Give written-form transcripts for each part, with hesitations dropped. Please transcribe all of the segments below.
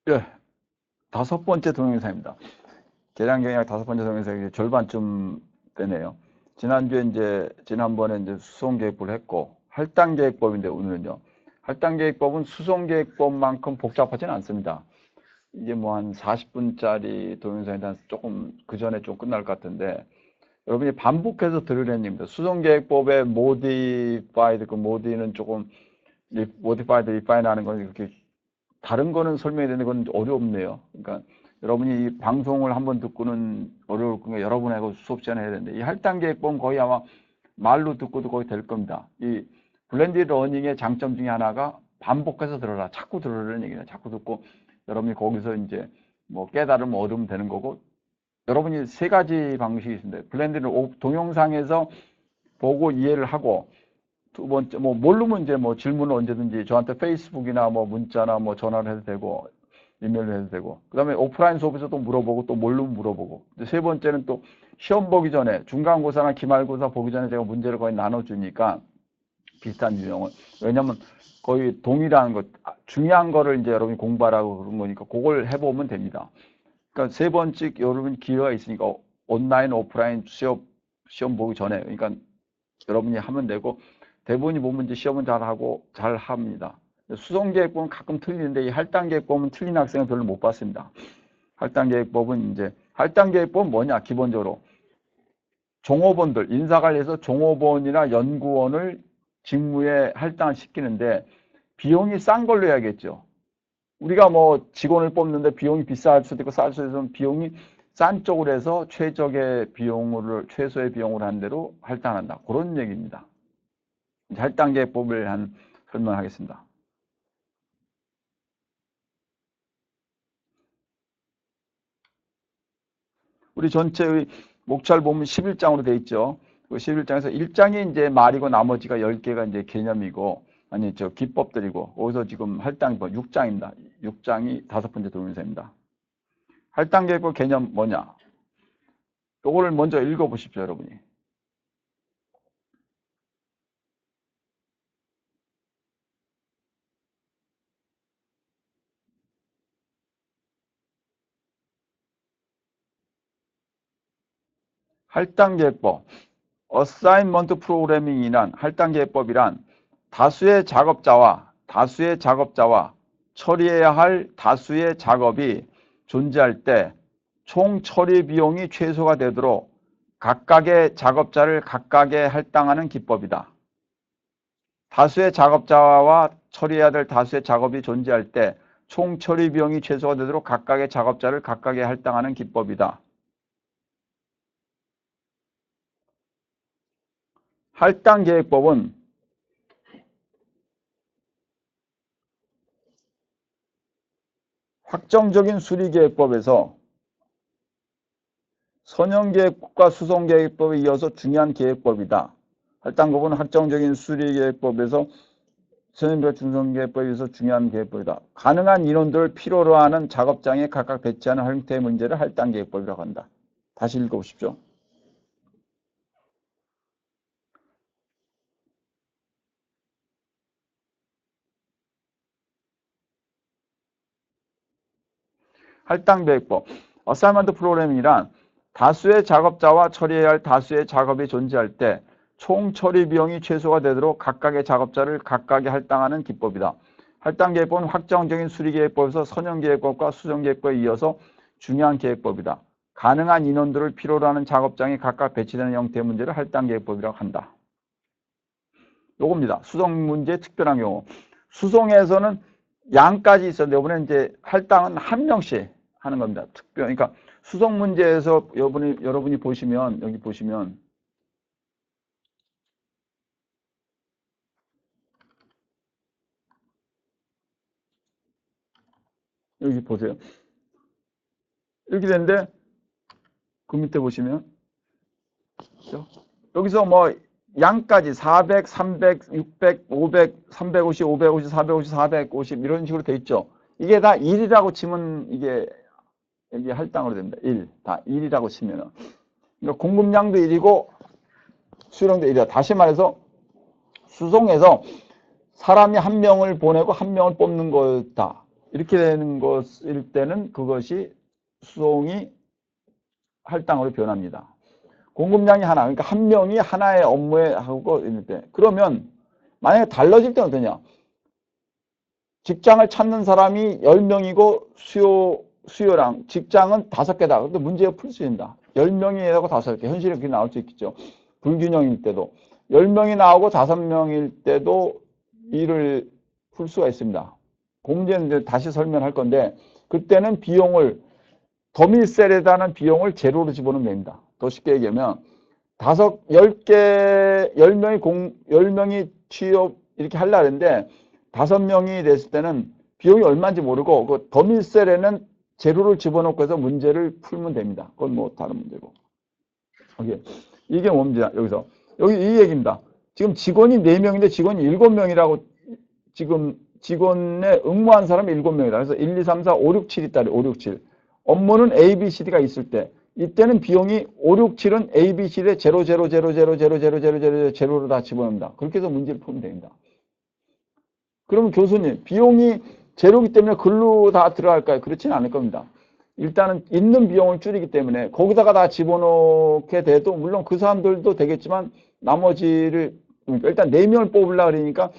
예, 다섯 번째 동영상입니다. 계량 경약 다섯 번째 동영상이 절반쯤 되네요. 지난번에 이제 수송계획법을 했고, 할당계획법인데 오늘은요. 할당계획법은 수송계획법만큼 복잡하지는 않습니다. 이게 뭐 한 40분짜리 동영상이다 조금 그 전에 좀 끝날 것 같은데, 여러분이 반복해서 들으려는 얘기입니다. 수송계획법의 modified, 그 modi는 조금, modified, refine 하는 건 이렇게 다른 거는 설명이 되는 건 어렵네요. 그러니까 여러분이 이 방송을 한번 듣고는 어려울 거니까 여러분하고 수업 시간에 해야 되는데, 이 할당계획법은 거의 아마 말로 듣고도 거의 될 겁니다. 이 블렌디드 러닝의 장점 중에 하나가 반복해서 들어라. 자꾸 들으라는 얘기예요. 자꾸 듣고 여러분이 거기서 이제 뭐 깨달음 얻으면 되는 거고, 여러분이 세 가지 방식이 있습니다. 블렌디드 동영상에서 보고 이해를 하고, 두 번째, 뭐, 모르면 이제 뭐 질문을 언제든지 저한테 페이스북이나 뭐 문자나 뭐 전화를 해도 되고, 이메일로 해도 되고, 그 다음에 오프라인 수업에서 또 물어보고, 또 모르면 물어보고, 세 번째는 또 시험 보기 전에, 중간고사나 기말고사 보기 전에 제가 문제를 거의 나눠주니까, 비슷한 유형을. 왜냐면 거의 동일한 것, 중요한 거를 이제 여러분이 공부하라고 그런 거니까, 그걸 해보면 됩니다. 그러니까 세 번째, 여러분 기회가 있으니까, 온라인, 오프라인 시험 보기 전에, 그러니까 여러분이 하면 되고, 대부분이 보면 이제 시험은 잘하고 잘 합니다. 수성계획법은 가끔 틀리는데 이 할당계획법은 틀린 학생은 별로 못 봤습니다. 할당계획법은 뭐냐? 기본적으로 종업원들, 인사관리에서 종업원이나 연구원을 직무에 할당을 시키는데 비용이 싼 걸로 해야겠죠. 우리가 뭐 직원을 뽑는데 비용이 비쌀 수도 있고 쌀 수도 있으면 비용이 싼 쪽으로 해서 최소의 비용으로 한 대로 할당한다. 그런 얘기입니다. 할당계획법을 설명하겠습니다. 우리 전체의 목차를 보면 11장으로 되어 있죠. 그 11장에서 1장이 이제 말이고 나머지가 10개가 이제 개념이고, 아니, 기법들이고, 거기서 지금 할당계획법 6장입니다. 6장이 다섯 번째 동영상입니다. 할당계획법 개념 뭐냐? 요거를 먼저 읽어보십시오, 여러분이. 할당계획법, 어사인먼트 프로그래밍이란 할당계획법이란 다수의 작업자와 처리해야 할 다수의 작업이 존재할 때 총 처리 비용이 최소가 되도록 각각의 작업자를 각각에 할당하는 기법이다. 다수의 작업자와 처리해야 될 다수의 작업이 존재할 때 총 처리 비용이 최소가 되도록 각각의 작업자를 각각에 할당하는 기법이다. 할당계획법은 확정적인 수리계획법에서 선형계획법과 수송계획법에 이어서 중요한 계획법이다. 할당법은 확정적인 수리계획법에서 선형계획 중성계획법에 이어서 중요한 계획법이다. 가능한 인원들을 필요로 하는 작업장에 각각 배치하는 형태의 문제를 할당계획법이라고 한다. 다시 읽어보십시오. 할당계획법. 어사이먼트 프로그래밍이란 다수의 작업자와 처리해야 할 다수의 작업이 존재할 때 총 처리 비용이 최소가 되도록 각각의 작업자를 각각에 할당하는 기법이다. 할당계획법은 확정적인 수리계획법에서 선형계획법과 수정계획법에 이어서 중요한 계획법이다. 가능한 인원들을 필요로 하는 작업장이 각각 배치되는 형태의 문제를 할당계획법이라고 한다. 요겁니다. 수송문제의 특별한 경우. 수송에서는 양까지 있었는데 이번에 이제 할당은 한 명씩 하는 겁니다. 그러니까 수송 문제에서 여러분이 보시면 여기 보시면 여기 보세요. 이렇게 되는데 그 밑에 보시면 여기서 뭐 양까지 400, 300, 600, 500, 350, 550, 450, 450 이런 식으로 돼 있죠. 이게 다 1이라고 치면 이게 할당으로 됩니다. 1. 다 1이라고 치면은. 그러니까 공급량도 1이고 수령도 1이다. 다시 말해서 수송에서 사람이 한 명을 보내고 한 명을 뽑는 거다. 이렇게 되는 것일 때는 그것이 수송이 할당으로 변합니다. 공급량이 하나, 그러니까 한 명이 하나의 업무에 하고 있을 때. 그러면 만약에 달라질 때는 어떠냐? 직장을 찾는 사람이 10명이고 수요랑 직장은 5개다. 근데 문제가 풀 수 있다. 10명이라고 5개. 현실에 그렇게 나올 수 있겠죠. 불균형일 때도. 10명이 나오고 5명일 때도 일을 풀 수가 있습니다. 그 문제는 이제 다시 설명할 건데, 그때는 비용을, 더밀셀에다는 비용을 제로로 집어넣으면 됩니다. 더 쉽게 얘기하면, 10명이 취업 이렇게 하려고 했는데, 5명이 됐을 때는 비용이 얼마인지 모르고, 그 더밀셀에는 제로를 집어넣고 해서 문제를 풀면 됩니다. 그건 뭐 다른 문제고. 이게 뭡니다. 여기 이 얘기입니다. 지금 직원이 4명인데 직원이 7명이라고 지금 직원에 응모한 사람이 7명이다. 그래서 1, 2, 3, 4, 5, 6, 7이 있다. 5, 6, 7. 업무는 A, B, C, D가 있을 때 이때는 비용이 5, 6, 7은 A, B, C에 0, 0, 0, 0, 0, 0, 0, 0, 0, 0로 다 집어넣는다. 그렇게 해서 문제를 풀면 됩니다. 그러면 교수님, 비용이 제로이기 때문에 글로 다 들어갈까요? 그렇지는 않을 겁니다. 일단은 있는 비용을 줄이기 때문에 거기다가 다 집어넣게 돼도 물론 그 사람들도 되겠지만 나머지를 그러니까 일단 4명을 뽑으려고 그러니까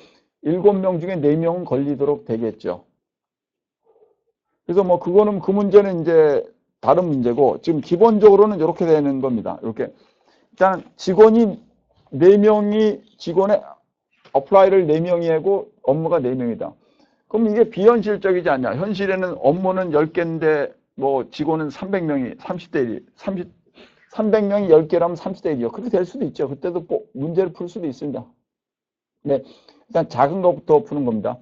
7명 중에 4명은 걸리도록 되겠죠. 그래서 뭐 그거는 그 문제는 이제 다른 문제고 지금 기본적으로는 이렇게 되는 겁니다. 이렇게 일단 직원이 4명이 직원의 어플라이를 4명이 하고 업무가 4명이다. 그럼 이게 비현실적이지 않냐? 현실에는 업무는 10개인데 뭐 직원은 300명이 30대 1, 300명이 10개라면 30대 1이요. 그렇게 될 수도 있죠. 그때도 문제를 풀 수도 있습니다. 네, 일단 작은 것부터 푸는 겁니다.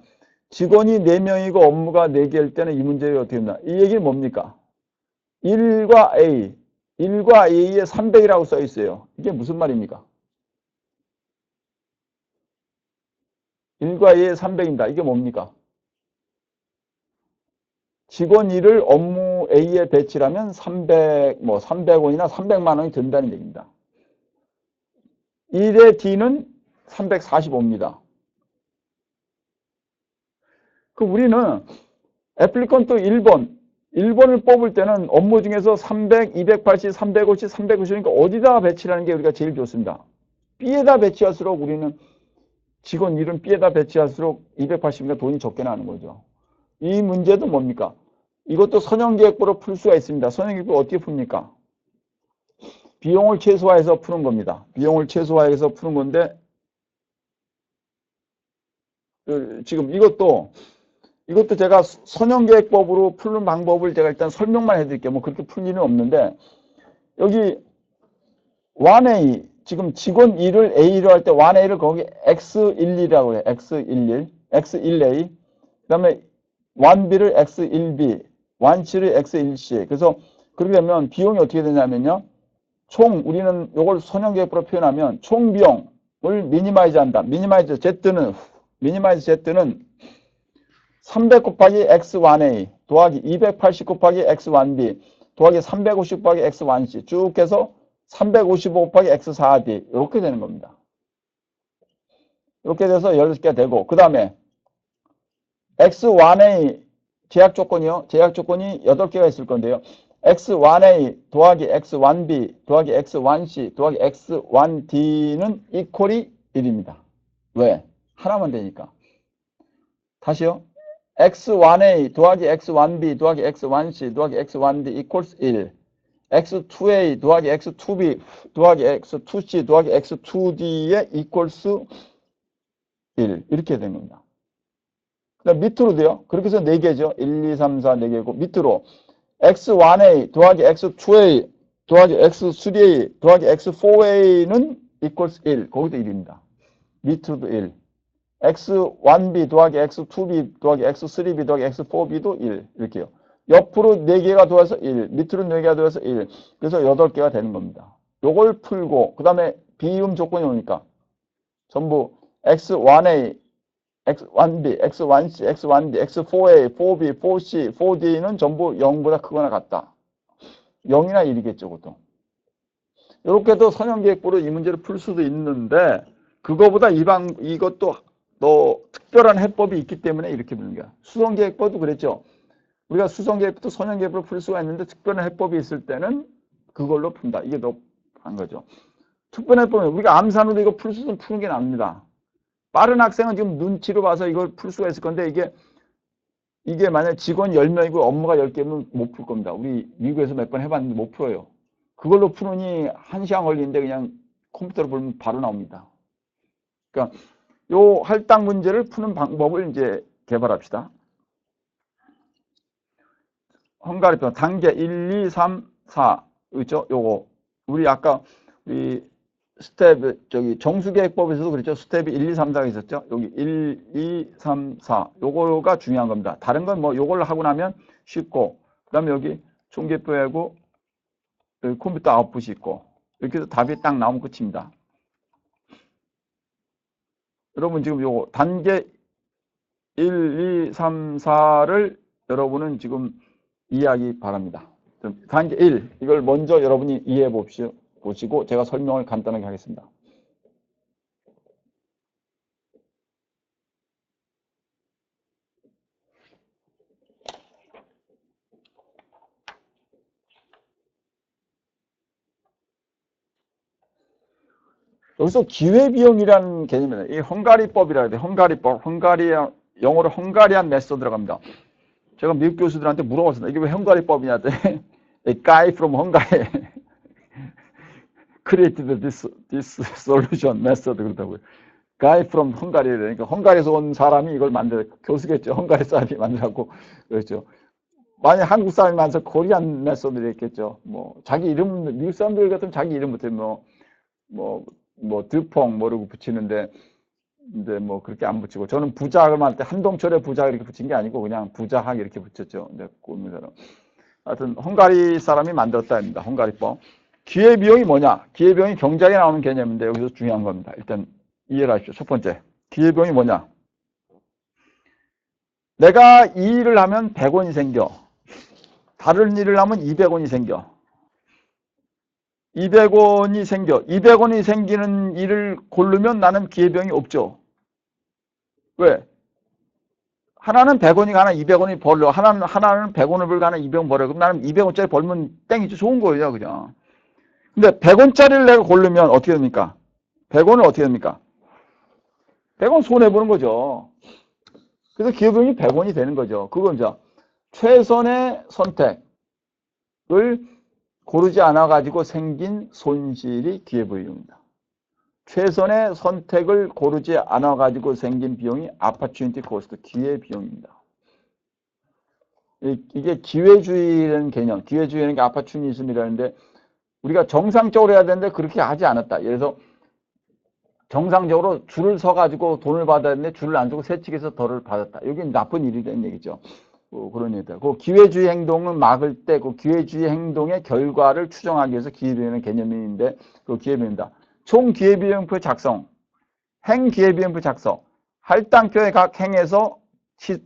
직원이 4명이고 업무가 4개일 때는 이 문제가 어떻게 된다? 이 얘기는 뭡니까? 1과 A에 300이라고 써 있어요. 이게 무슨 말입니까? 1과 A에 300입니다. 이게 뭡니까? 직원 1을 업무 A에 배치하면 300원이나 300만 원이 든다는 얘기입니다. 1의 D는 345입니다. 그 우리는 애플리컨트 1번을 뽑을 때는 업무 중에서 300, 280, 350, 350이니까 어디다 배치하는 게 우리가 제일 좋습니다. B에다 배치할수록 우리는 직원 1은 B에다 배치할수록 280이니까 돈이 적게 나는 거죠. 이 문제도 뭡니까? 이것도 선형계획부로 풀 수가 있습니다. 선형계획부 어떻게 풉니까? 비용을 최소화해서 푸는 겁니다. 비용을 최소화해서 푸는 건데 지금 이것도 제가 선형계획법으로 푸는 방법을 제가 일단 설명만 해드릴게요. 뭐 그렇게 풀 일은 없는데 여기 1A 지금 직원 1을 A로 할 때 1A를 거기 X11이라고 해요. X11, X1A 그 다음에 1B를 X1B, 1C를 X1C 그래서 그렇게 되면 비용이 어떻게 되냐면요. 총 우리는 이걸 선형계획부로 표현하면 총 비용을 미니마이즈 한다. 미니마이즈 Z는 300 곱하기 X1A 더하기 280 곱하기 X1B 더하기 350 곱하기 X1C 쭉 해서 355 곱하기 X4D 이렇게 되는 겁니다. 이렇게 돼서 10개가 되고 그 다음에 X1A 제약 조건이요. 제약 조건이 8개가 있을 건데요. X1A 더하기 X1B 더하기 X1C 더하기 X1D는 이퀄이 1입니다. 왜? 하나만 되니까. 다시요. X1A 더하기 X1B 더하기 X1C 더하기 X1D equals 1. X2A 더하기 X2B 더하기 X2C 더하기 X2D의 equals 1. 이렇게 된 겁니다. 그 다음 밑으로 돼요. 그렇게 해서 4개죠. 1, 2, 3, 4, 4개고 밑으로 X1A 더하기 X2A 더하기 X3A 더하기 X4A는 equals 1. 거기도 1입니다. 밑으로도 1. X1B 더하기 X2B 더하기 X3B 더하기 X4B도 1. 이렇게요. 옆으로 4개가 더해서 1. 밑으로 4개가 더해서 1. 그래서 8개가 되는 겁니다. 요걸 풀고 그 다음에 비움 조건이 오니까 전부 X1A, X1B, X1C, X1D, X4A, 4B, 4C, 4D는 전부 0보다 크거나 같다. 0이나 1이겠죠, 보통. 이렇게도 선형계획부로 이 문제를 풀 수도 있는데 그거보다 이것도 또 특별한 해법이 있기 때문에 이렇게 부르는 거야. 수성계획법도 그랬죠. 우리가 수성계획법도 선형계획법으로 풀 수가 있는데 특별한 해법이 있을 때는 그걸로 푼다. 이게 더 한 거죠. 특별한 해법은 우리가 암산으로 이거 풀 수 있으면 푸는 게 납니다. 빠른 학생은 지금 눈치로 봐서 이걸 풀 수가 있을 건데 이게 만약 직원 10명이고 업무가 10개면 못 풀 겁니다. 우리 미국에서 몇 번 해봤는데 못 풀어요. 그걸로 푸느니 1시간 걸리는데 그냥 컴퓨터로 보면 바로 나옵니다. 그러니까 요 할당 문제를 푸는 방법을 이제 개발합시다. 헝가리편 단계 1, 2, 3, 4 있죠? 요거 우리 아까 우리 스텝 정수계획법에서도 그랬죠. 스텝이 1, 2, 3, 4가 있었죠. 여기 1, 2, 3, 4 요거가 중요한 겁니다. 다른 건 뭐 요걸 하고 나면 쉽고 그다음에 여기 총계표하고 컴퓨터 아웃풋이 있고 이렇게 해서 답이 딱 나오면 끝입니다. 여러분 지금 요거 단계 1, 2, 3, 4를 여러분은 지금 이해하기 바랍니다. 단계 1 이걸 먼저 여러분이 이해해 보시고 제가 설명을 간단하게 하겠습니다. 여기서 기회비용이라는 개념입니다. 이 헝가리법이라 해야 돼. 헝가리법, 영어로 헝가리안 메소드라고 합니다. 제가 미국 교수들한테 물어봤습니다. 이게 왜 헝가리법이냐 했더니 A guy from Hungary created this solution method 그러더라고요. Guy from Hungary 그러니까 헝가리에서 온 사람이 이걸 교수겠죠. 헝가리 사람이 만들라고 그랬죠. 만약 한국 사람이 만들어서 코리안 메소드를 했겠죠. 뭐 자기 이름 미국 사람들 같으면 자기 이름부터 드퐁 모르고 붙이는데 근데 뭐 그렇게 안 붙이고 저는 부자학을 할 때 한동철의 부자 이렇게 붙인 게 아니고 그냥 부자학 이렇게 붙였죠. 근데 하여튼 헝가리 사람이 만들었다입니다. 헝가리법. 기회비용이 뭐냐? 기회비용이 경제학에 나오는 개념인데 여기서 중요한 겁니다. 일단 이해를 하십시오. 첫 번째, 기회비용이 뭐냐? 내가 이 일을 하면 100원이 생겨. 다른 일을 하면 200원이 생겨. 200원이 생겨. 200원이 생기는 일을 고르면 나는 기회비용이 없죠. 왜? 하나는 100원이 가나 200원이 벌려. 하나는 100원을 벌고 하나 200원 벌려. 그럼 나는 200원짜리 벌면 땡이죠. 좋은 거예요, 그냥. 근데 100원짜리를 내가 고르면 어떻게 됩니까? 100원은 어떻게 됩니까? 100원 손해보는 거죠. 그래서 기회비용이 100원이 되는 거죠. 그건 이제 최선의 선택을 고르지 않아가지고 생긴 손실이 기회비용입니다. 최선의 선택을 고르지 않아가지고 생긴 비용이 opportunity cost, 기회비용입니다. 이게 기회주의라는 개념, 기회주의라는 게 opportunism이라는데 우리가 정상적으로 해야 되는데 그렇게 하지 않았다. 예를 들어서 정상적으로 줄을 서가지고 돈을 받아야 되는데 줄을 안 서고 세측해서 덜을 받았다. 이게 나쁜 일이라는 얘기죠. 그런 얘기다. 그 기회주의 행동을 막을 때 그 기회주의 행동의 결과를 추정하기 위해서 기회비용의 개념인데 그 기회비용입니다. 총 기회비용표 작성, 행 기회비용표 작성, 할당표의 각 행에서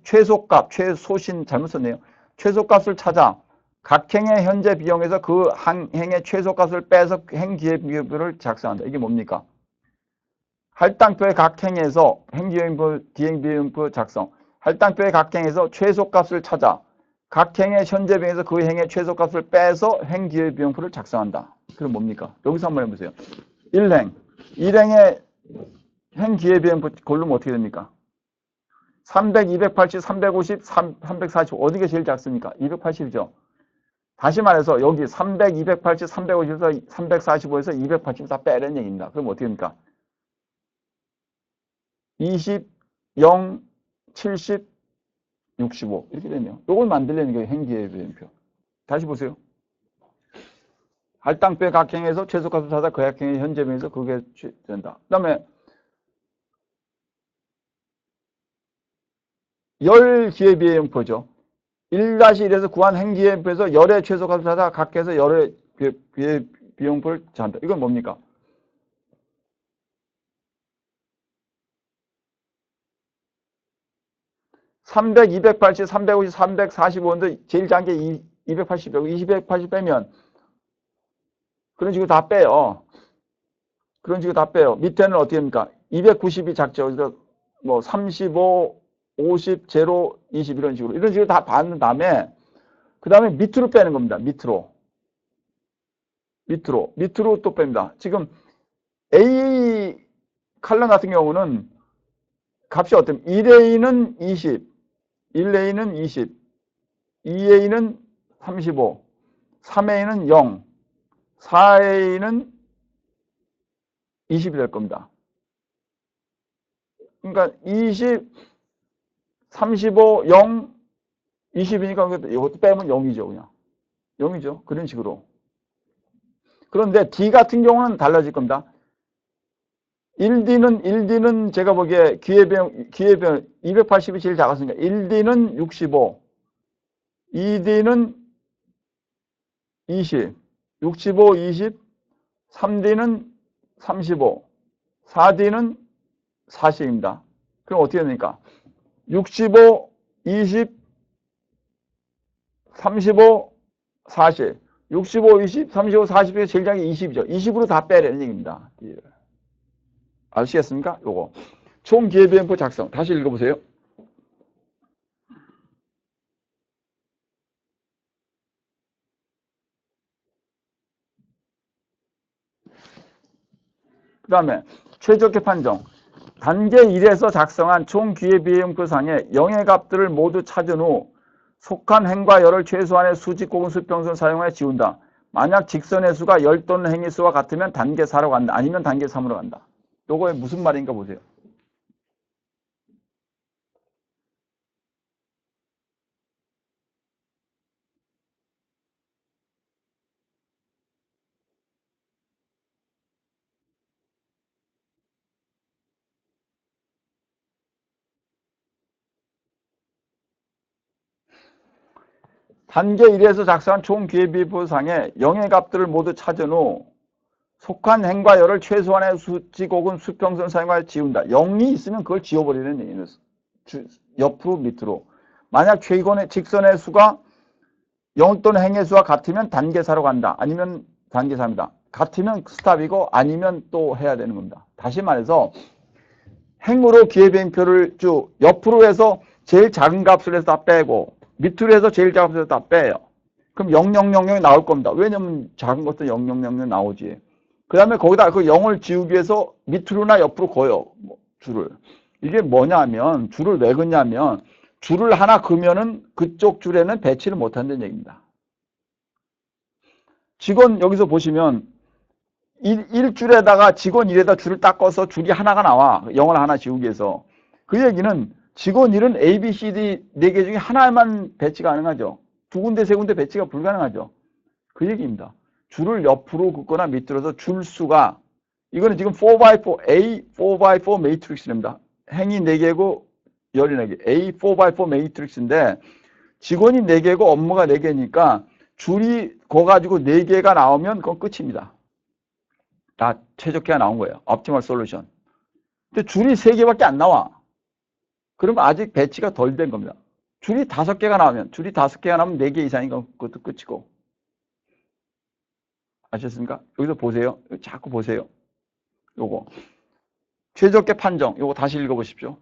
최소값, 최소신 잘못 썼네요. 최소값을 찾아 각 행의 현재 비용에서 그 행의 최소값을 빼서 행 기회비용표를 작성한다. 이게 뭡니까? 할당표의 각 행에서 행 기회비용표 작성. 할당표의 각 행에서 최소값을 찾아 각 행의 현재 비용에서 그 행의 최소값을 빼서 행 기회비용표를 작성한다. 그럼 뭡니까? 여기서 한번 해보세요. 1행. 1행의 행 기회비용표 고르면 어떻게 됩니까? 300, 280, 350, 340 어디가 제일 작습니까? 280이죠. 다시 말해서 여기 300, 280, 350에서 345에서 280 다 빼라는 얘기입니다. 그럼 어떻게 됩니까? 20, 0, 70, 65 이렇게 되네요. 이걸 만들려는 게 행기회비용표. 다시 보세요. 할당표의 각 행에서 최소값을 찾아 그 행의 현재 비용에서 그게 된다. 그 다음에 열 기회비용표죠. 1-1에서 구한 행기회비용표에서 열의 최소값을 찾아 각 해서 열의 비용표를 찾는다. 이건 뭡니까? 300, 280, 350, 345인데 제일 작은 게 280이고 280 빼면 그런 식으로 다 빼요. 그런 식으로 다 빼요. 밑에는 어떻게 합니까? 290이 작죠. 그래서 뭐 35, 50, 제로, 20 이런 식으로 다 받는 다음에 그 다음에 밑으로 빼는 겁니다. 밑으로 또 뺍니다. 지금 A 칼럼 같은 경우는 값이 어때요? 1A는 20, 1A는 20, 2A는 35, 3A는 0, 4A는 20이 될 겁니다. 그러니까 20, 35, 0, 20이니까 이것도 빼면 0이죠, 그냥. 0이죠. 그런 식으로. 그런데 D 같은 경우는 달라질 겁니다. 1D는 제가 보기에 기회비용 280이 제일 작았으니까 1D는 65, 2D는 20, 65, 20, 3D는 35, 4D는 40입니다. 그럼 어떻게 됩니까? 65, 20, 35, 40. 65, 20, 35, 40이 제일 작은 게 20이죠. 20으로 다 빼라는 얘기입니다. 아시겠습니까? 요거. 총 기회비용표 작성. 다시 읽어보세요. 그 다음에 최적계 판정. 단계 1에서 작성한 총 기회비용표상의 영의 값들을 모두 찾은 후 속한 행과 열을 최소한의 수직 혹은 수평선 사용하여 지운다. 만약 직선의 수가 열 또는 행의 수와 같으면 단계 4로 간다. 아니면 단계 3으로 간다. 요거에 무슨 말인가 보세요. 단계 1에서 작성한 총 기회비용표상의 영의 값들을 모두 찾은 후 속한 행과 열을 최소한의 수직 혹은 수평선 사용하여 지운다. 0이 있으면 그걸 지워버리는 얘기는 옆으로 밑으로. 만약 최근의 직선의 수가 0 또는 행의 수와 같으면 단계사로 간다. 아니면 단계사입니다. 같으면 스탑이고 아니면 또 해야 되는 겁니다. 다시 말해서 행으로 기회비용표를 쭉 옆으로 해서 제일 작은 값을 해서 다 빼고 밑으로 해서 제일 작은 값을 해서 다 빼요. 그럼 0000이 나올 겁니다. 왜냐면 작은 것도 0000 나오지. 그 다음에 거기다 그 0을 지우기 위해서 밑으로나 옆으로 거요. 줄을. 이게 뭐냐면 줄을 왜 긋냐면 줄을 하나 그으면은 그쪽 줄에는 배치를 못한다는 얘기입니다. 직원 여기서 보시면 1줄에다가 직원 1에다 줄을 딱 꺼서 줄이 하나가 나와. 0을 하나 지우기 위해서. 그 얘기는 직원 1은 A, B, C, D 4개 중에 하나만 배치 가능하죠. 두 군데, 세 군데 배치가 불가능하죠. 그 얘기입니다. 줄을 옆으로 긋거나 밑으로서 줄 수가 이거는 지금 4x4 A 4x4 매트릭스입니다. 행이 4개고 열이 4개. A 4x4 매트릭스인데 직원이 4개고 업무가 4개니까 줄이 거 가지고 4개가 나오면 그건 끝입니다. 다 최적화가 나온 거예요. 옵티멀 솔루션. 근데 줄이 3개밖에 안 나와. 그러면 아직 배치가 덜 된 겁니다. 줄이 5개가 나오면 4개 이상이니까 그것도 끝이고. 아셨습니까? 여기서 보세요. 자꾸 보세요. 요거. 최적계 판정. 요거 다시 읽어보십시오.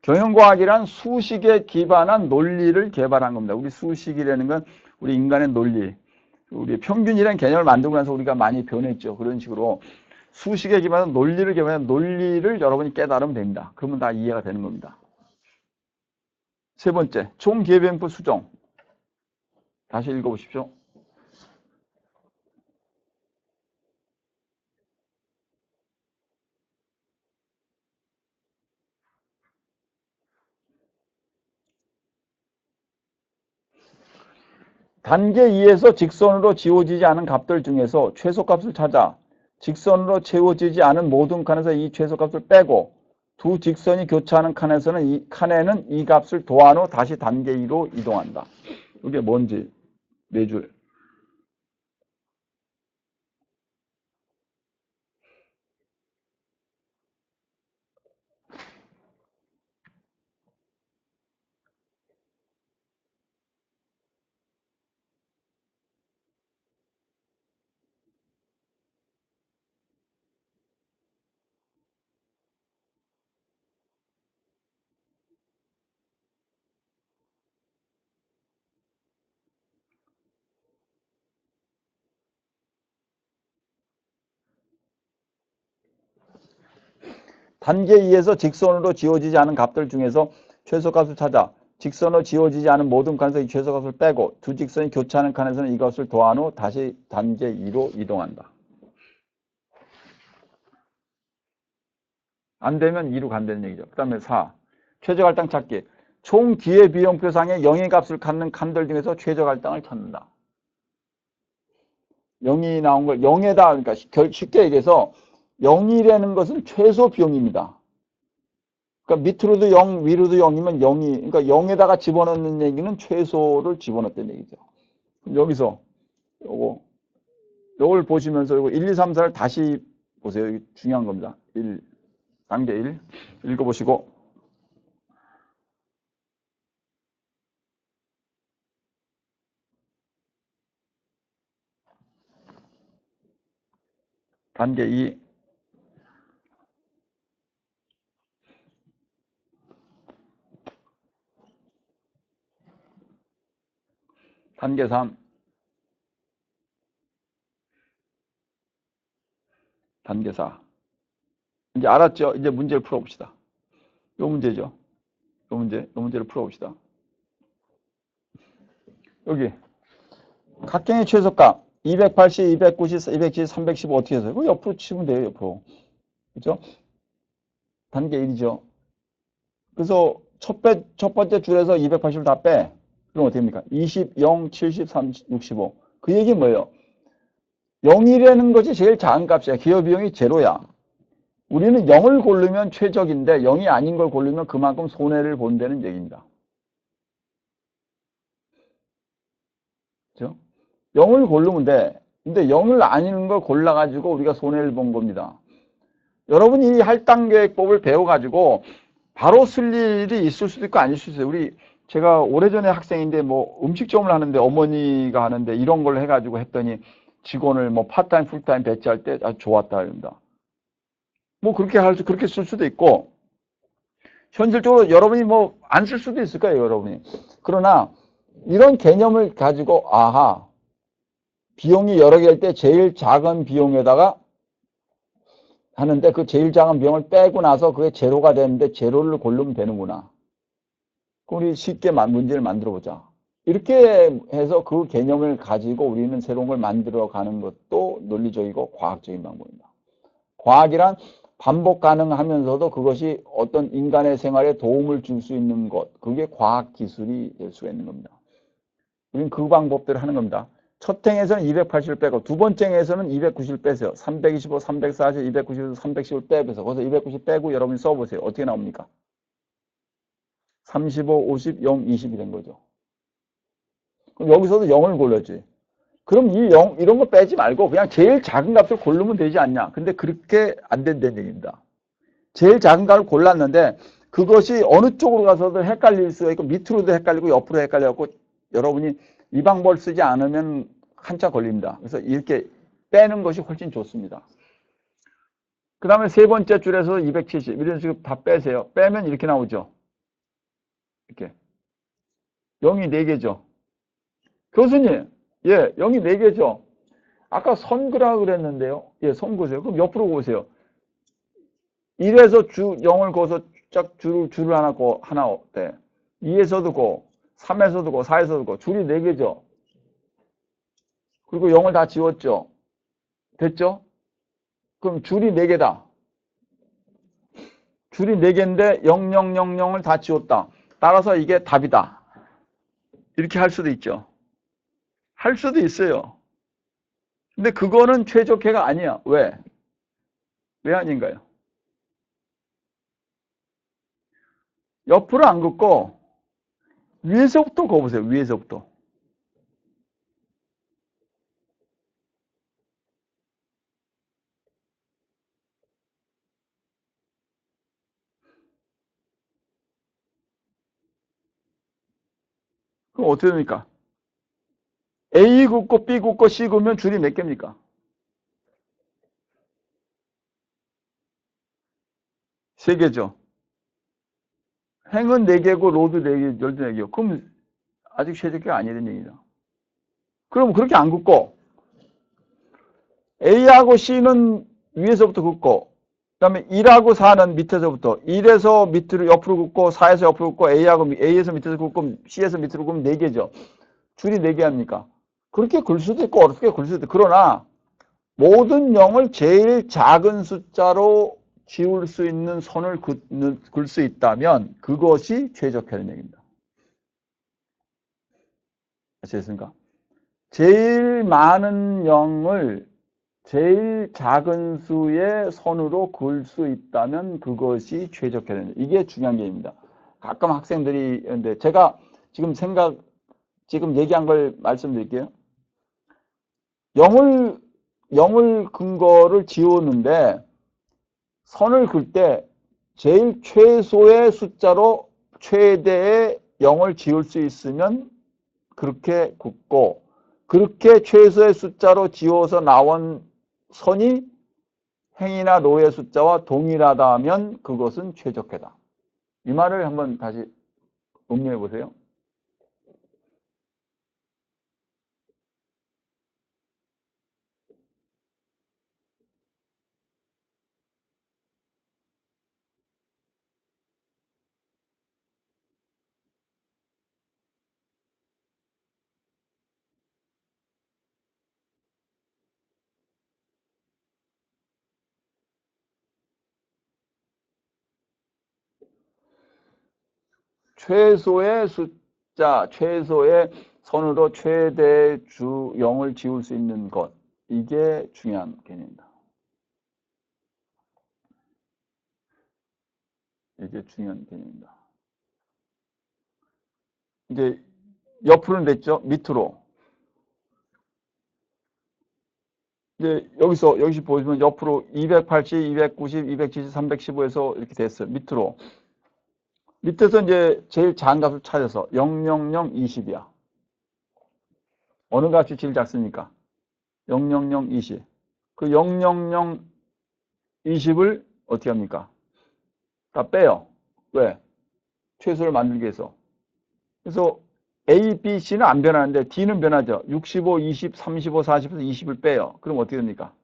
경영과학이란 수식에 기반한 논리를 개발한 겁니다. 우리 수식이라는 건 우리 인간의 논리, 우리 평균이라는 개념을 만들고 나서 우리가 많이 변했죠. 그런 식으로 수식에 기반한 논리를 개발한 논리를 여러분이 깨달으면 됩니다. 그러면 다 이해가 되는 겁니다. 세 번째, 총기회비용표 수정. 다시 읽어보십시오. 단계 2에서 직선으로 지워지지 않은 값들 중에서 최소값을 찾아 직선으로 채워지지 않은 모든 칸에서 이 최소값을 빼고 두 직선이 교차하는 칸에는 이 값을 더한 후 다시 단계 2로 이동한다. 이게 뭔지 네 줄. 단계 2에서 직선으로 지워지지 않은 값들 중에서 최소값을 찾아. 직선으로 지워지지 않은 모든 칸에서 이 최소값을 빼고 두 직선이 교차하는 칸에서는 이것을 더한 후 다시 단계 2로 이동한다. 안 되면 2로 간다는 얘기죠. 그 다음에 4. 최적 할당 찾기. 총 기회비용표상의 영의 값을 갖는 칸들 중에서 최적 할당을 찾는다. 0이 나온 걸 0에다, 그러니까 쉽게 얘기해서 0이라는 것은 최소 비용입니다. 그러니까 밑으로도 0, 위로도 0이면 0이, 그러니까 0에다가 집어넣는 얘기는 최소를 집어넣었다는 얘기죠. 여기서 요걸 보시면서 요거 1, 2, 3, 4를 다시 보세요. 이게 중요한 겁니다. 1, 단계 1 읽어보시고 단계 2 단계 3 단계 4 이제 알았죠? 이제 문제를 풀어봅시다. 요 문제죠. 요 문제를 풀어봅시다. 여기 각경의 최소값 280, 290, 270, 315 어떻게 해서 이거 옆으로 치면 돼요. 옆으로. 그죠? 단계 1이죠. 그래서 첫 번째 줄에서 280을 다 빼. 그럼 어떻게 됩니까? 20, 0, 70, 30, 65. 그 얘기 뭐예요? 0이라는 것이 제일 작은 값이야. 기여비용이 제로야. 우리는 0을 고르면 최적인데 0이 아닌 걸 고르면 그만큼 손해를 본다는 얘기입니다. 그렇죠? 0을 고르면 돼. 근데 0을 아닌 걸 골라가지고 우리가 손해를 본 겁니다. 여러분이 이 할당계획법을 배워가지고 바로 쓸 일이 있을 수도 있고 아닐 수도 있어요. 제가 오래전에 학생인데 뭐 음식점을 하는데 어머니가 하는데 이런 걸 해가지고 했더니 직원을 뭐 파타임, 풀타임 배치할 때 아주 좋았다 합니다. 뭐 그렇게 쓸 수도 있고 현실적으로 여러분이 뭐 안 쓸 수도 있을 거예요, 여러분이. 그러나 이런 개념을 가지고 아하, 비용이 여러 개일 때 제일 작은 비용에다가 하는데 그 제일 작은 비용을 빼고 나서 그게 제로가 되는데 제로를 고르면 되는구나. 그럼 우리 쉽게 문제를 만들어 보자. 이렇게 해서 그 개념을 가지고 우리는 새로운 걸 만들어 가는 것도 논리적이고 과학적인 방법입니다. 과학이란 반복 가능하면서도 그것이 어떤 인간의 생활에 도움을 줄 수 있는 것, 그게 과학 기술이 될 수가 있는 겁니다. 우리는 그 방법대로 하는 겁니다. 첫 행에서는 280을 빼고 두 번째 행에서는 290을 빼세요. 325, 340, 290, 310을 빼서 거기서 290 빼고 여러분이 써보세요. 어떻게 나옵니까? 35, 50, 0, 20이 된 거죠. 그럼 여기서도 0을 골랐지. 그럼 이 0, 이런 거 빼지 말고 그냥 제일 작은 값을 고르면 되지 않냐. 근데 그렇게 안 된다는 얘기입니다. 제일 작은 값을 골랐는데 그것이 어느 쪽으로 가서도 헷갈릴 수가 있고 밑으로도 헷갈리고 옆으로 헷갈려갖고 여러분이 이 방법을 쓰지 않으면 한참 걸립니다. 그래서 이렇게 빼는 것이 훨씬 좋습니다. 그 다음에 세 번째 줄에서 270 이런 식으로 다 빼세요. 빼면 이렇게 나오죠. 이렇게 0이 4개죠. 교수님, 예, 0이 4개죠. 아까 선그라 그랬는데요. 예, 선 그으세요. 그럼 옆으로 보세요. 1에서 0을 그어서 쫙 줄을 하나 어때? 2에서도 고, 3에서도 고, 4에서도 고, 줄이 4개죠. 그리고 0을 다 지웠죠. 됐죠? 그럼 줄이 4개다. 줄이 4개인데 0000을 다 지웠다. 따라서 이게 답이다. 이렇게 할 수도 있죠. 할 수도 있어요. 근데 그거는 최적화가 아니야. 왜? 왜 아닌가요? 옆으로 안 긋고 위에서부터 그어보세요. 위에서부터. 그럼 어떻게 됩니까? A 긋고 B 긋고 C 긋으면 줄이 몇 개입니까? 3개죠. 행은 4개고 로드 4개, 열도 4개고. 그럼 아직 최적화가 아니라는 얘기죠. 그럼 그렇게 안 긋고 A하고 C는 위에서부터 긋고 그다음에 1하고 4는 밑에서부터 1에서 밑으로 옆으로 긋고 4에서 옆으로 긋고 A에서 밑에서 긋고 C에서 밑으로 긋으면 4개죠. 줄이 4개 합니까? 그렇게 글 수도 있고 어렵게 글 수도 있고 그러나 모든 0을 제일 작은 숫자로 지울 수 있는 선을 글 수 있다면 그것이 최적화라는 얘기입니다. 아시겠습니까? 제일 많은 0을 제일 작은 수의 선으로 그을 수 있다면 그것이 최적화라는 이게 중요한 게입니다. 가끔 학생들이 근데 제가 지금 얘기한 걸 말씀드릴게요. 0을 근거를 지우는데 선을 그을 때 제일 최소의 숫자로 최대의 0을 지울 수 있으면 그렇게 긋고 그렇게 최소의 숫자로 지워서 나온 선이 행이나 노의 숫자와 동일하다 하면 그것은 최적화다. 이 말을 한번 다시 음미해 보세요. 최소의 숫자, 최소의 선으로 최대 주 0을 지울 수 있는 것. 이게 중요한 개념입니다. 이게 중요한 개념입니다. 이제 옆으로는 됐죠? 밑으로. 이제 여기서 보시면 옆으로 280, 290, 270, 315에서 이렇게 됐어요. 밑으로. 밑에서 이제 제일 작은 값을 찾아서 0, 0, 0, 20이야. 어느 값이 제일 작습니까? 0, 0, 0, 20. 그 0, 0, 0, 20을 어떻게 합니까? 다 빼요. 왜? 최소를 만들기 위해서. 그래서 A, B, C는 안 변하는데 D는 변하죠. 65, 20, 35, 40에서 20을 빼요. 그럼 어떻게 됩니까?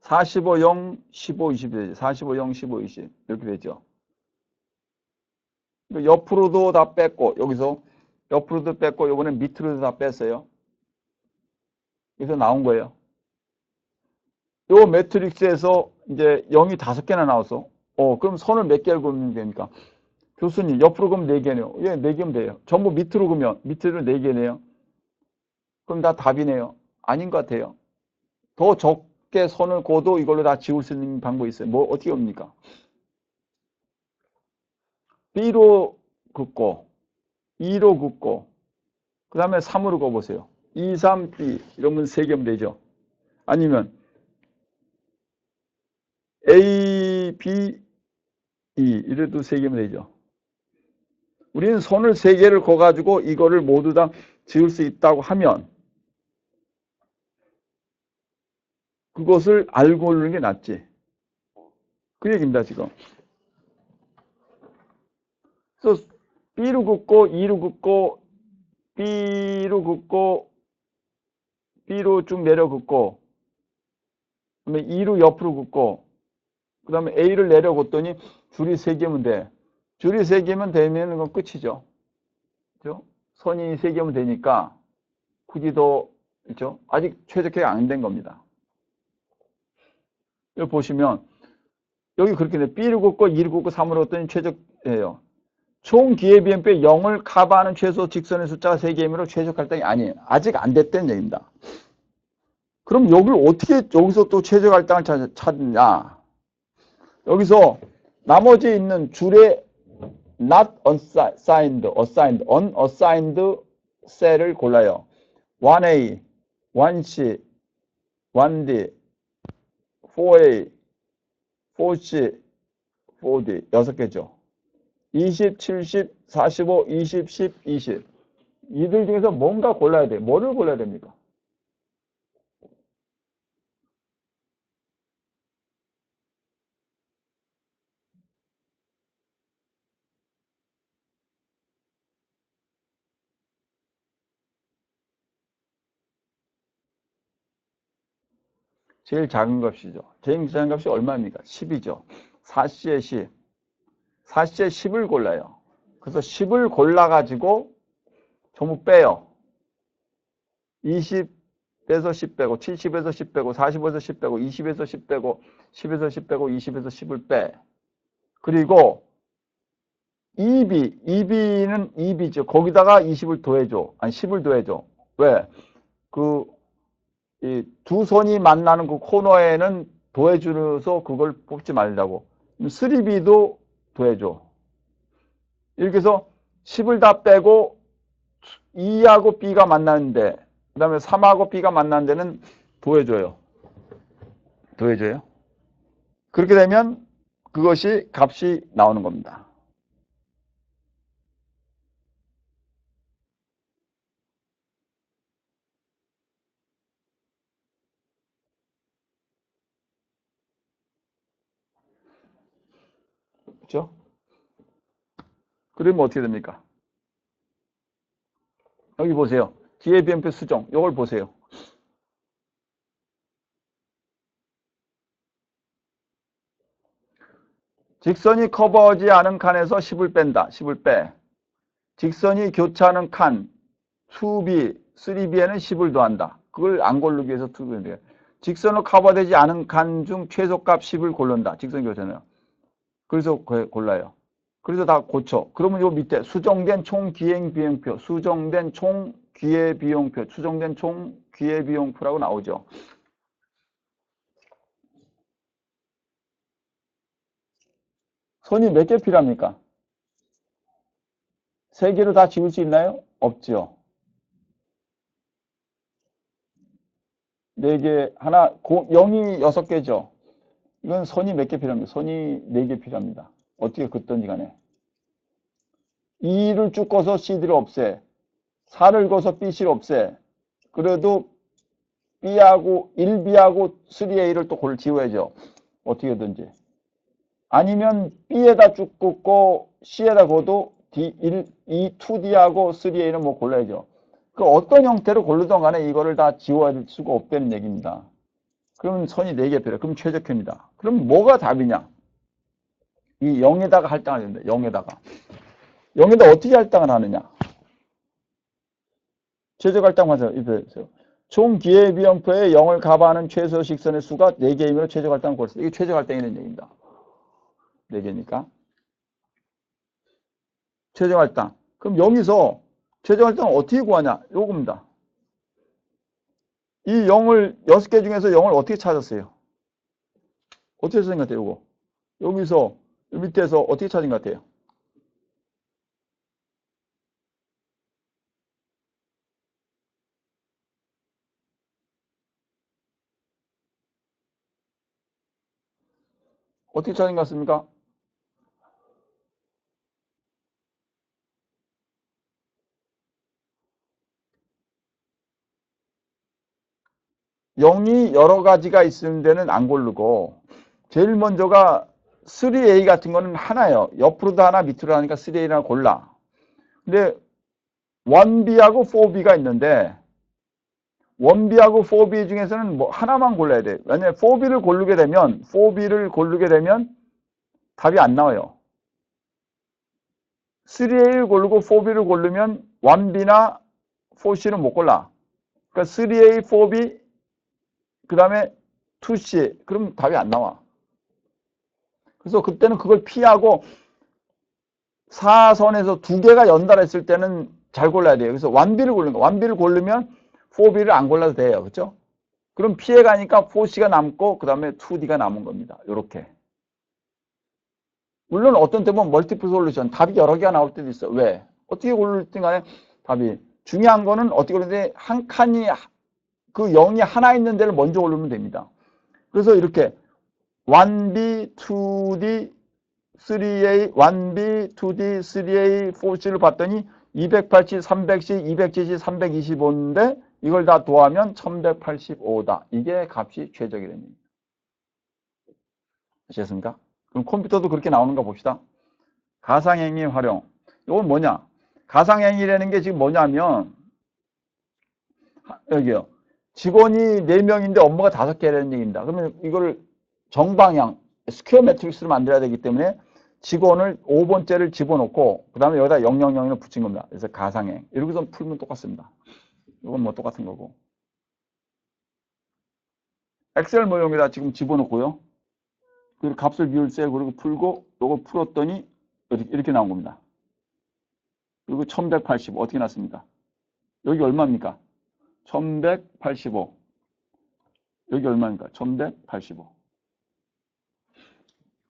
45, 0, 15, 20이 되죠. 45, 0, 15, 20 이렇게 되죠. 옆으로도 다 뺐고 여기서 옆으로도 뺐고 이번에 밑으로도 다 뺐어요. 그래서 나온 거예요. 요 매트릭스에서 이제 0이 5개나 나왔어. 그럼 선을 몇 개를 그으면 됩니까? 교수님, 옆으로 그으면 4개네요. 예, 4개면 돼요. 전부 밑으로 그으면 밑으로 4개네요. 그럼 다 답이네요. 아닌 것 같아요. 더 적게 선을 그어도 이걸로 다 지울 수 있는 방법이 있어요. 뭐 어떻게 합니까? B로 긋고 2로 긋고 그 다음에 3으로 그어보세요. 2, 3, B 이러면 3개면 되죠. 아니면 A, B, E 이래도 3개면 되죠. 우리는 선을 3개를 그어가지고 이거를 모두 다 지을 수 있다고 하면 그것을 알고 오는 게 낫지. 그 얘기입니다, 지금. 그래서 B로 긋고, E로 긋고, B로 긋고, B로 쭉 내려 긋고, 그 다음에 E로 옆으로 긋고, 그 다음에 A를 내려 긋더니 줄이 3개면 돼. 줄이 3개면 되면 그건 끝이죠. 그죠? 선이 3개면 되니까 굳이 더, 그죠? 아직 최적화가 안 된 겁니다. 여기 보시면, 여기 그렇게 돼. B를 긋고, E를 긋고, 3으로 긋더니 최적이에요. 총 기회비행표에 0을 커버하는 최소 직선의 숫자가 3개이므로 최적 할당이 아니에요. 아직 안 됐다는 얘기입니다. 그럼 여기를 어떻게 여기서 또 최적 할당을 찾느냐? 여기서 나머지 있는 줄에 not unassigned, unassigned 셀을 골라요. 1A, 1C, 1D, 4A, 4C, 4D 6개죠. 20, 70, 45, 20, 10, 20 이들 중에서 뭔가 골라야 돼. 뭐를 골라야 됩니까? 제일 작은 값이죠. 제일 작은 값이 얼마입니까? 10이죠. 4C의 10. 4C의 10을 골라요. 그래서 10을 골라가지고 전부 빼요. 20에서 10 빼고, 70에서 10 빼고, 40에서 10 빼고, 20에서 10 빼고, 10에서 10 빼고, 20에서 10을 빼. 그리고 2B는 2B죠. 거기다가 20을 더해줘. 아니, 10을 더해줘. 왜? 이 두 선이 만나는 그 코너에는 더해주면서 그걸 뽑지 말자고. 3B도 더해줘. 이렇게 해서 10을 다 빼고 2하고 B가 만나는데, 그 다음에 3하고 B가 만나는 데는 더해줘요. 더해줘요. 그렇게 되면 그것이 값이 나오는 겁니다. 그렇죠? 그러면 어떻게 됩니까? 여기 보세요. 기회비용표 수정. 이걸 보세요. 직선이 커버하지 않은 칸에서 10을 뺀다. 10을 빼. 직선이 교차하는 칸 2B, 3B에는 10을 더한다. 그걸 안 고르기 위해서 2B는 돼요. 직선으로 커버되지 않은 칸 중 최소값 10을 고른다. 직선 교차는. 그래서 골라요. 그래서 다 고쳐. 그러면 요 밑에 수정된 총 기행 비용표, 수정된 총 기회 비용표, 수정된 총 기회 비용표라고 나오죠. 선이 몇 개 필요합니까? 3개로 다 지울 수 있나요? 없죠. 4개, 하나, 0이 6개죠. 이건 선이 몇 개 필요합니다. 선이 4개 필요합니다. 어떻게 긋든지 간에. 2를 쭉 꺼서 CD를 없애. 4를 꺼서 BC를 없애. 그래도 B하고 1B하고 3A를 또 지워야죠. 어떻게든지. 아니면 B에다 쭉 긋고 C에다 긋어도 2D하고 3A는 뭐 골라야죠. 그 어떤 형태로 고르던 간에 이거를 다 지워야 수가 없다는 얘기입니다. 그러면 선이 4개 필요해요. 그럼 최적표입니다. 그럼 뭐가 답이냐? 이 0에다가 할당을 합니다. 0에다가. 0에다 어떻게 할당을 하느냐? 최적 할당만 입혀주세요. 총 기회비용표에 0을 가봐하는 최소 직선의 수가 4개이므로 최적 할당을 골수 있다. 이게 최적 할당이라는 얘기입니다. 4개니까. 최적 할당. 그럼 여기서 최적 할당을 어떻게 구하냐? 요겁니다. 이 0을 6개 중에서 0을 어떻게 찾았어요? 어떻게 찾은 것 같아요? 요거. 여기서 밑에서 어떻게 찾은 것 같아요? 어떻게 찾은 것 같습니까? 0이 여러 가지가 있는 데는 안 고르고 제일 먼저가 3A 같은 거는 하나예요. 옆으로도 하나 밑으로 하니까 3A나 골라. 근데 1B하고 4B가 있는데 1B하고 4B 중에서는 뭐 하나만 골라야 돼. 왜냐면 4B를 고르게 되면 답이 안 나와요. 3A를 고르고 4B를 고르면 1B나 4C는 못 골라. 그러니까 3A, 4B 그 다음에 2C 그럼 답이 안 나와. 그래서 그때는 그걸 피하고 4선에서 2개가 연달했을 때는 잘 골라야 돼요. 그래서 1B를 고르는 거. 1B를 고르면 4B를 안 골라도 돼요. 그렇죠? 그럼 피해가니까 4C가 남고 그 다음에 2D가 남은 겁니다. 이렇게. 물론 어떤 때 보면 멀티플 솔루션 답이 여러 개가 나올 때도 있어요. 왜? 어떻게 고르든 간에 답이. 중요한 거는 어떻게 고르는데 한 칸이 그 0이 하나 있는 데를 먼저 고르면 됩니다. 그래서 이렇게 1B, 2D, 3A, 1B, 2D, 3A, 4C를 봤더니 280, 310, 270, 325인데 이걸 다 더하면 1185다. 이게 값이 최적이랍니다. 아시겠습니까? 그럼 컴퓨터도 그렇게 나오는가 봅시다. 가상행위 활용. 이건 뭐냐? 가상행위라는 게 지금 뭐냐면 여기요. 직원이 4명인데 업무가 5개라는 얘기입니다. 그러면 이걸 정방향, 스퀘어 매트릭스로 만들어야 되기 때문에 직원을 5번째를 집어넣고 그 다음에 여기다 000을 붙인 겁니다. 그래서 가상행. 이렇게서 풀면 똑같습니다. 이건 뭐 똑같은 거고. 엑셀 모형에다 지금 집어넣고요. 그리고 값을 비율 세 그리고 풀고 요걸 풀었더니 이렇게 나온 겁니다. 그리고 1185 어떻게 났습니까? 여기 얼마입니까? 1185. 여기 얼마입니까? 1185.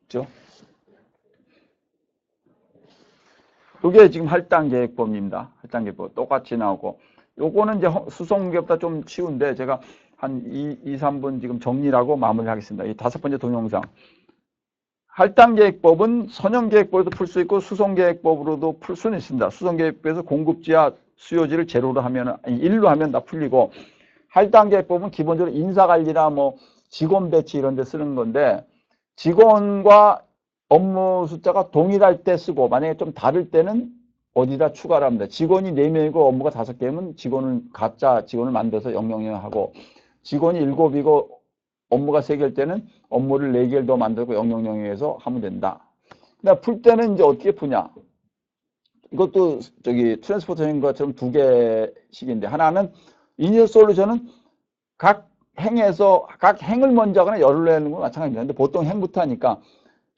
그렇죠? 이게 지금 할당 계획법입니다. 할당 계획법 똑같이 나오고 요거는 이제 수송기업보다 좀 쉬운데 제가 한 2, 3분 지금 정리를 하고 마무리하겠습니다. 이 5번째 동영상. 할당 계획법은 선형 계획법으로도 풀 수 있고 수송 계획법으로도 풀 수는 있습니다. 수송 계획법에서 공급지와 수요지를 제로로 하면 1로 하면 다 풀리고 할당 계획법은 기본적으로 인사 관리나 뭐 직원 배치 이런 데 쓰는 건데 직원과 업무 숫자가 동일할 때 쓰고 만약에 좀 다를 때는 어디다 추가를 합니다. 직원이 4명이고 업무가 5개면 가짜 직원을 만들어서 000 하고 직원이 7이고 업무가 3개일 때는 업무를 4개를 더 만들고 000에서 하면 된다. 근데 풀 때는 이제 어떻게 푸냐. 이것도 트랜스포터인 것처럼 2개씩인데 하나는 이니셜 솔루션은 각 행을 먼저 하거나 열을 내는 건 마찬가지입니다. 근데 보통 행부터 하니까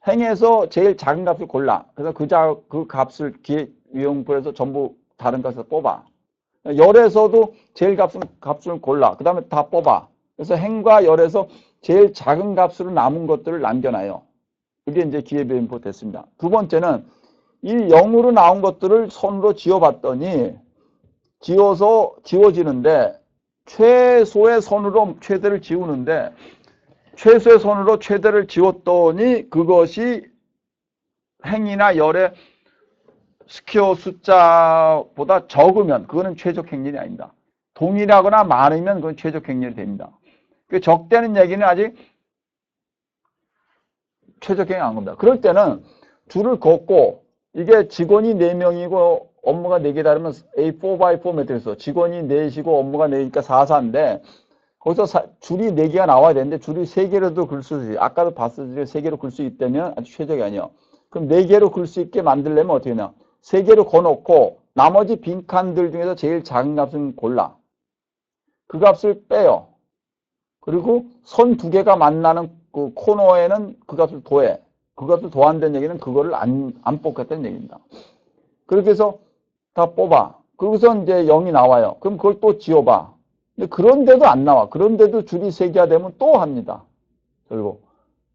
행에서 제일 작은 값을 골라. 그래서 그 값을 기획위용부에서 전부 다른 값에서 뽑아. 열에서도 제일 값을 골라. 그 다음에 다 뽑아. 그래서 행과 열에서 제일 작은 값으로 남은 것들을 남겨놔요. 그게 이제 기회비용부 됐습니다. 두 번째는 이 0으로 나온 것들을 손으로 지워봤더니 지워지는데 최소의 손으로 최대를 지우는데 최소의 손으로 최대를 지웠더니 그것이 행이나 열의 스퀘어 숫자보다 적으면 그거는 최적 행렬이 아닙니다. 동일하거나 많으면 그건 최적 행렬이 됩니다. 그 적대는 얘기는 아직 최적 행렬이 안 겁니다. 그럴 때는 줄을 걷고 이게 직원이 4명이고 업무가 4개다 그러면 A4x4 매트릭스 직원이 4시고 업무가 4니까 4사인데 거기서 줄이 4개가 나와야 되는데 줄이 3개로도 글 수 있어요. 아까도 봤었죠. 3개로 글 수 있다면 아주 최적이 아니에요. 그럼 4개로 글 수 있게 만들려면 어떻게 하냐. 3개로 거놓고 나머지 빈칸들 중에서 제일 작은 값은 골라. 그 값을 빼요. 그리고 선 2개가 만나는 그 코너에는 그 값을 더해. 그 값을 더한다는 얘기는 그거를 안 뽑겠다는 얘기입니다. 그렇게 해서 다 뽑아. 그러고서 이제 0이 나와요. 그럼 그걸 또 지워봐. 근데 그런데도 안 나와. 그런데도 줄이 3개가 되면 또 합니다. 그리고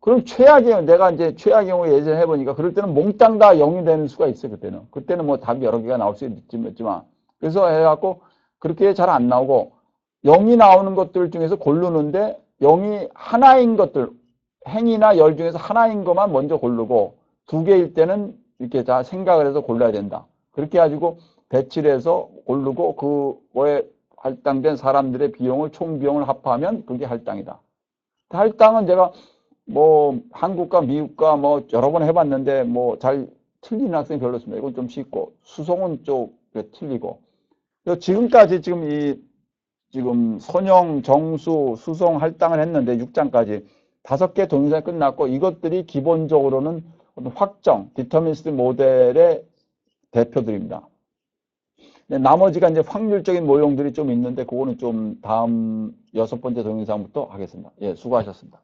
그럼 최악의 내가 이제 최악의 경우 예전에 해보니까 그럴 때는 몽땅 다 0이 되는 수가 있어요. 그때는 뭐 답이 여러 개가 나올 수 있지만 그래서 해갖고 그렇게 잘 안 나오고 0이 나오는 것들 중에서 고르는데 0이 하나인 것들 행이나 열 중에서 하나인 것만 먼저 고르고 2개일 때는 이렇게 다 생각을 해서 골라야 된다. 그렇게 가지고 배치를 해서 고르고 그거에 할당된 사람들의 비용을 총 비용을 합하면 그게 할당이다. 할당은 제가 뭐 한국과 미국과 뭐 여러 번 해봤는데 뭐 잘 틀리는 학생이 별로 없습니다. 이건 좀 쉽고 수송은 좀 틀리고 지금까지 지금 선형, 정수, 수송, 할당을 했는데 6장까지 5개 동영상이 끝났고 이것들이 기본적으로는 확정, 디터미니스틱 모델의 대표들입니다. 나머지가 이제 확률적인 모형들이 좀 있는데 그거는 좀 다음 6번째 동영상부터 하겠습니다. 예, 수고하셨습니다.